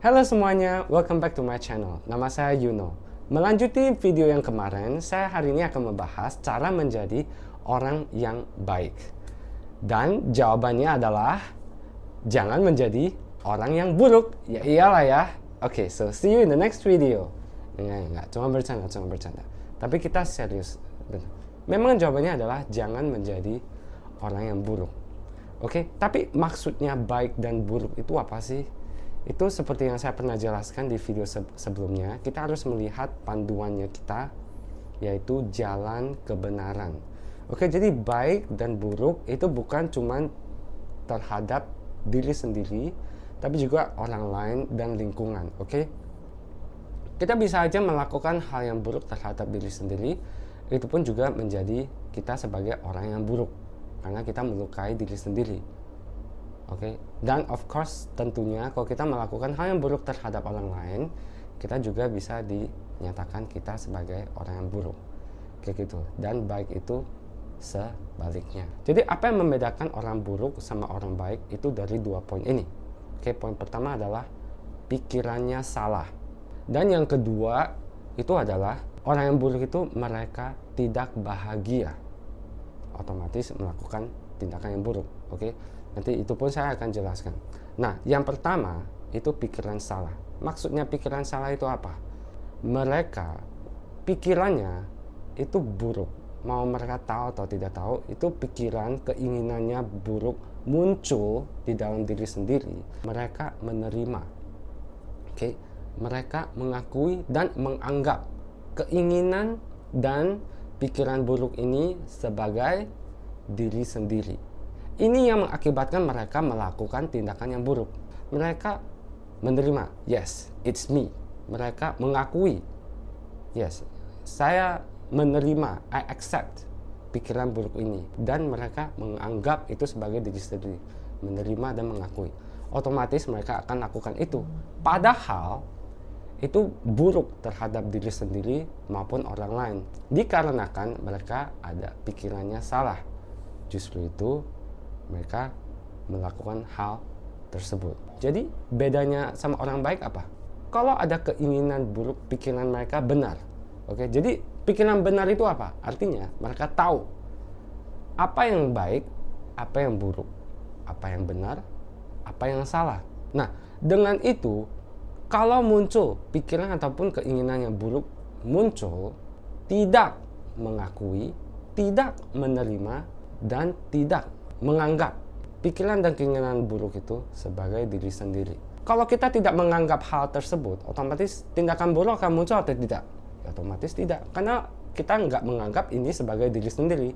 Halo semuanya, welcome back to my channel. Nama saya Yuno. Melanjuti video yang kemarin, saya hari ini akan membahas cara menjadi orang yang baik. Dan jawabannya adalah jangan menjadi orang yang buruk. Ya iyalah ya. Oke, so see you in the next video. Enggak, cuma bercanda. Tapi kita serius. Memang jawabannya adalah jangan menjadi orang yang buruk. Oke, tapi maksudnya baik dan buruk itu apa sih? Itu seperti yang saya pernah jelaskan di video sebelumnya, kita harus melihat panduannya kita, yaitu jalan kebenaran. Oke, jadi baik dan buruk itu bukan cuma terhadap diri sendiri, tapi juga orang lain dan lingkungan. Oke, kita bisa aja melakukan hal yang buruk terhadap diri sendiri, itu pun juga menjadi kita sebagai orang yang buruk, karena kita melukai diri sendiri. Oke, dan of course tentunya kalau kita melakukan hal yang buruk terhadap orang lain, kita juga bisa dinyatakan kita sebagai orang yang buruk, kayak gitu. Dan baik itu sebaliknya. Jadi apa yang membedakan orang buruk sama orang baik itu dari dua poin ini. Oke, poin pertama adalah pikirannya salah, dan yang kedua itu adalah orang yang buruk itu mereka tidak bahagia, otomatis melakukan tindakan yang buruk. Oke, nanti itu pun saya akan jelaskan. Nah, yang pertama itu pikiran salah. Maksudnya pikiran salah itu apa? Mereka pikirannya itu buruk. Mau mereka tahu atau tidak tahu, itu pikiran keinginannya buruk muncul di dalam diri sendiri. Mereka menerima. Oke, mereka mengakui dan menganggap keinginan dan pikiran buruk ini sebagai diri sendiri. Ini yang mengakibatkan mereka melakukan tindakan yang buruk. Mereka menerima, yes, it's me. Mereka mengakui, yes, saya menerima, I accept pikiran buruk ini. Dan mereka menganggap itu sebagai diri sendiri. Menerima dan mengakui. Otomatis mereka akan lakukan itu. Padahal itu buruk terhadap diri sendiri maupun orang lain. Dikarenakan mereka ada pikirannya salah. Justru itu mereka melakukan hal tersebut. Jadi bedanya sama orang baik apa? Kalau ada keinginan buruk, pikiran mereka benar. Oke, jadi pikiran benar itu apa? Artinya mereka tahu apa yang baik, apa yang buruk, apa yang benar, apa yang salah. Nah, dengan itu kalau muncul pikiran ataupun keinginan yang buruk muncul, tidak mengakui, tidak menerima, dan tidak menganggap pikiran dan keinginan buruk itu sebagai diri sendiri. Kalau kita tidak menganggap hal tersebut, otomatis tindakan buruk akan muncul atau tidak? Ya, otomatis tidak, karena kita nggak menganggap ini sebagai diri sendiri.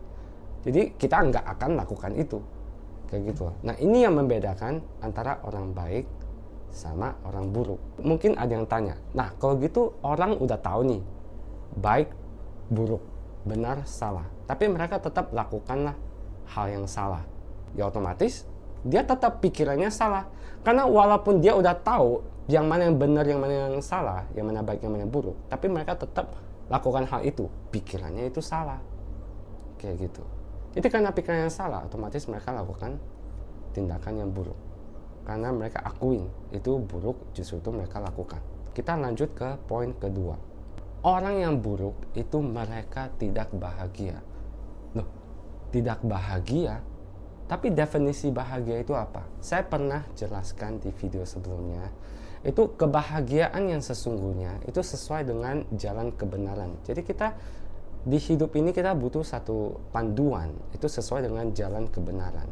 Jadi kita nggak akan lakukan itu, kayak gitu. Nah, ini yang membedakan antara orang baik sama orang buruk. Mungkin ada yang tanya, nah kalau gitu orang udah tahu nih baik, buruk, benar, salah, tapi mereka tetap lakukanlah hal yang salah. Ya otomatis dia tetap pikirannya salah, karena walaupun dia udah tahu yang mana yang benar, yang mana yang salah, yang mana baik, yang mana buruk, tapi mereka tetap lakukan hal itu, pikirannya itu salah, kayak gitu. Jadi karena pikirannya salah, otomatis mereka lakukan tindakan yang buruk, karena mereka akuin itu buruk, justru itu mereka lakukan. Kita lanjut ke poin kedua. Orang yang buruk itu mereka tidak bahagia. Loh, tidak bahagia? Tapi definisi bahagia itu apa? Saya pernah jelaskan di video sebelumnya. Itu kebahagiaan yang sesungguhnya itu sesuai dengan jalan kebenaran. Jadi kita di hidup ini kita butuh satu panduan, itu sesuai dengan jalan kebenaran.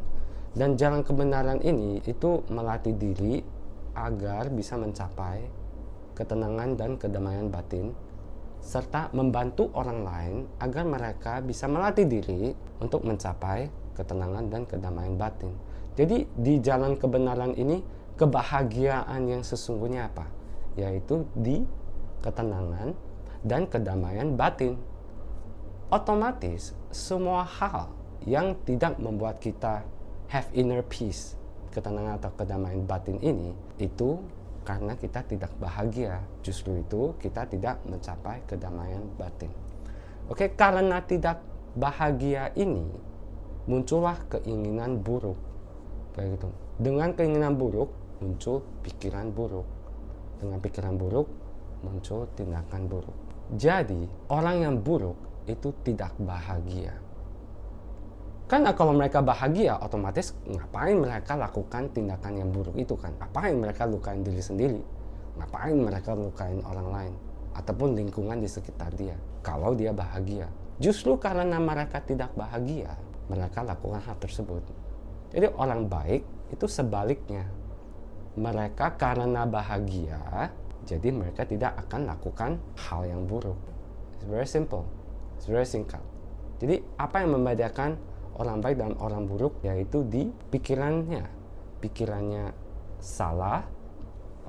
Dan jalan kebenaran ini itu melatih diri agar bisa mencapai ketenangan dan kedamaian batin, serta membantu orang lain agar mereka bisa melatih diri untuk mencapai ketenangan dan kedamaian batin. Jadi di jalan kebenaran ini kebahagiaan yang sesungguhnya apa? Yaitu di ketenangan dan kedamaian batin. Otomatis semua hal yang tidak membuat kita have inner peace, ketenangan atau kedamaian batin ini, itu karena kita tidak bahagia. Justru itu kita tidak mencapai kedamaian batin. Oke, karena tidak bahagia ini muncullah keinginan buruk, kayak gitu. Dengan keinginan buruk muncul pikiran buruk. Dengan pikiran buruk muncul tindakan buruk. Jadi orang yang buruk itu tidak bahagia. Karena kalau mereka bahagia, otomatis ngapain mereka lakukan tindakan yang buruk itu kan? Ngapain mereka lukain diri sendiri? Ngapain mereka lukain orang lain? Ataupun lingkungan di sekitar dia. Kalau dia bahagia. Justru karena mereka tidak bahagia, mereka lakukan hal tersebut. Jadi orang baik itu sebaliknya. Mereka karena bahagia, jadi mereka tidak akan lakukan hal yang buruk. It's very simple. It's very singkat. Jadi apa yang membedakan orang baik dan orang buruk, yaitu di pikirannya. Pikirannya salah,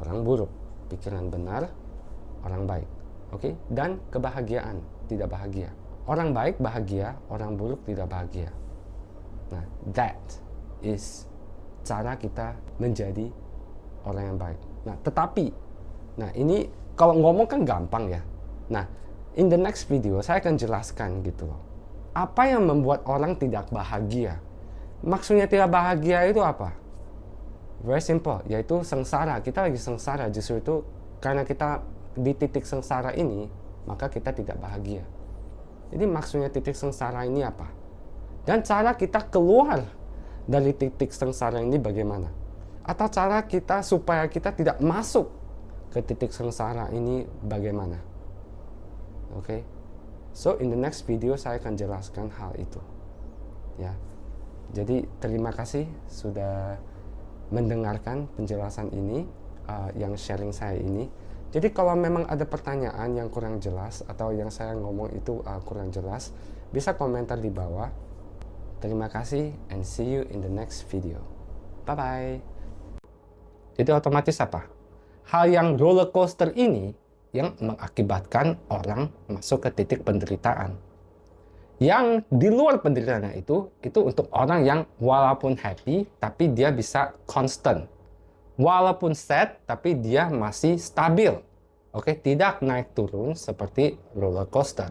orang buruk. Pikiran benar, orang baik. Oke? Dan kebahagiaan, tidak bahagia. Orang baik bahagia, orang buruk tidak bahagia. Nah, that is cara kita menjadi orang yang baik. Nah, tetapi, ini kalau ngomong kan gampang ya. Nah, in the next video saya akan jelaskan gitu loh. Apa yang membuat orang tidak bahagia? Maksudnya tidak bahagia itu apa? Very simple, yaitu sengsara. Kita lagi sengsara, justru itu karena kita di titik sengsara ini, maka kita tidak bahagia. Jadi maksudnya titik sengsara ini apa? Dan cara kita keluar dari titik sengsara ini bagaimana? Atau cara kita supaya kita tidak masuk ke titik sengsara ini bagaimana? Oke? So in the next video saya akan jelaskan hal itu. Ya. Jadi terima kasih sudah mendengarkan penjelasan ini, yang sharing saya ini. Jadi kalau memang ada pertanyaan yang kurang jelas atau yang saya ngomong itu kurang jelas, bisa komentar di bawah. Terima kasih and see you in the next video. Bye bye. Jadi otomatis apa? Hal yang roller coaster ini yang mengakibatkan orang masuk ke titik penderitaan. Yang di luar penderitaan itu untuk orang yang walaupun happy, tapi dia bisa constant. Walaupun sad, tapi dia masih stabil. Oke, tidak naik turun seperti roller coaster.